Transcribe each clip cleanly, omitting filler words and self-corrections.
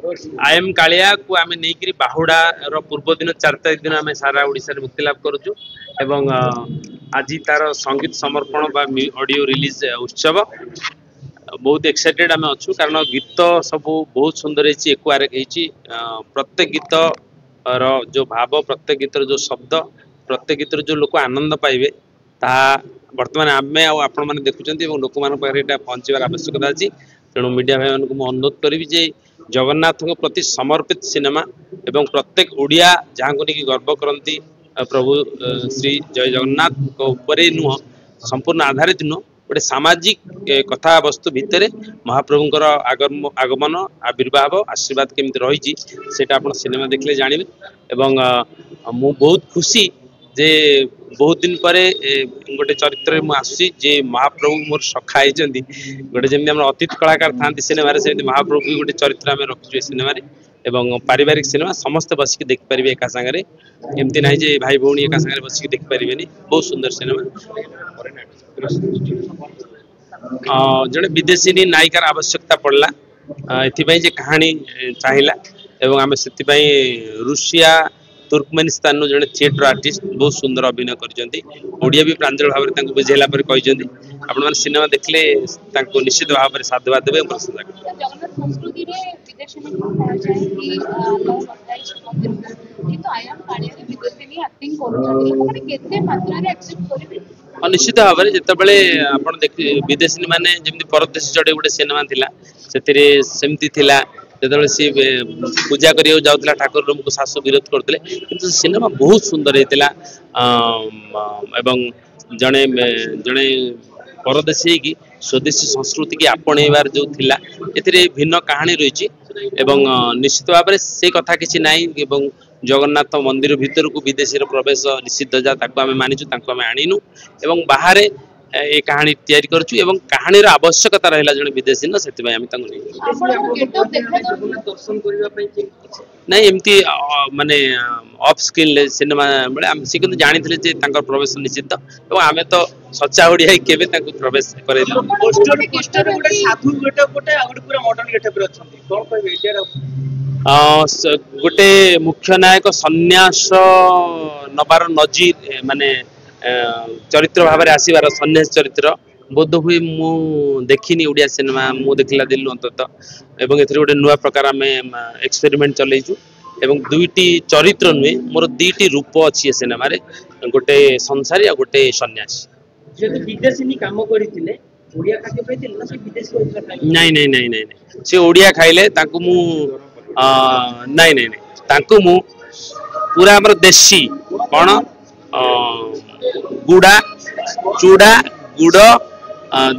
I am Kaliya को आम नहीं बाहुड़ा पूर्व दिन 4 तारिख दिन आम सारा ओडिशा रे मुक्ति लाभ करूँ एवं आज तार संगीत समर्पण बा ऑडियो रिलीज उत्सव बहुत एक्साइटेड आम अच्छु कारण गीत सब बहुत सुंदर है प्रत्येक गीत जो भाव प्रत्येक गीतर जो शब्द प्रत्येक गीतर जो लोक आनंद पाइबे ता वर्तमान आम आपण मैंने देखुं लोक मान पहुँचार आवश्यकता अच्छी तेणु मीडिया भाई मानक अनुरोध करी जे जगन्नाथ प्रति समर्पित सिनेमा एवं प्रत्येक ओडिया जहाँ को लेकिन गर्व करती प्रभु श्री जय जगन्नाथ उपरे नुह संपूर्ण आधारित नुह गोटे सामाजिक कथा वस्तु भितर महाप्रभुंर आगमन आविर्भाव आशीर्वाद केमती रही आप सिनेमा देखले जानवे एवं मु बहुत खुशी जे बहुत दिन पर गोटे चरित्र मुझे जे महाप्रभु मोर सखा होती गोटे जमी अतीत कलाकार था सिनेमा से महाप्रभु भी गोटे चरित्र आम रखुचे सिनेमा एवं पारिवारिक सिनेमा समस्त बसिक देखिपारे एका सागर एमती ना जे भाई भौणी एका सागर बसिक देखिपारे बहुत सुंदर सिनेमा जड़े विदेशी नायिकार आवश्यकता पड़ला ए कहानी चाहिला एवं आम से रूसिया तुर्कमेनिस्तान जड़े थिएटर आर्टिस्ट बहुत सुंदर अभिनय करिया भी प्रांजल भाव में बुझेला आपण सिनेमा देखले निश्चित भाव में साधुवाद देवे निश्चित भाव में जिते आप विदेशी माने जमी परदेशी चढ़े गोटे सिनेमा थिला सेमती थिला जो सी पूजा करिया जाऊला ठाकुर रूम को शाशु विरोध करते किंतु सिनेमा बहुत सुंदर होता एवं जड़े जड़े परदेशी की स्वदेशी संस्कृति की आपणेबार जो थिला एथिरे भिन्न कहानी रही एवं निश्चित भाव में से कथा किसी नाई एवं जगन्नाथ मंदिर भीतर को विदेशी प्रवेश निषिद्ध जा आम मानिचु आम आणीनु एवं बाहर ये कहानी तैयारी करछु एवं कहानी आवश्यकता रहा जड़े विदेशी न से नहीं एमती माने ऑफ स्क्रीन सिनेमा बेले सी जानी थे प्रवेश निषिद्ध एवं आम तो सच्चा ओडिया केबे प्रवेश करे गोटे मुख्य नायक सन्यास नबार नजीर माने चरित्र भाव में आसबार सन्यास चरित्र बोध हुए मु देखनी ओडिया सिनेमा मु देखला दिलु अंतत एवं एथरे गोटे नुआ प्रकार आम एक्सपेरिमेंट चलैछु एवं दुईटी चरित्र नुहे मोर दुईटी रूप अच्छी सिनेमा रे गोटे संसारी आ गोटे सन्यासी विदेशी काम करथिले ओडिया खाद्य पाइथिले ना से विदेशी नहीं नहीं नहीं नहीं से ओडिया खाइले ताकू मु नहीं नहीं नहीं ताकू मु पूरा हमर देशी कोन गुड़ा चूड़ा गुड़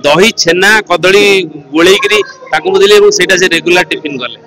दही छेना कदली गोलेकरी मुझे से रेगुलर टिफिन कले।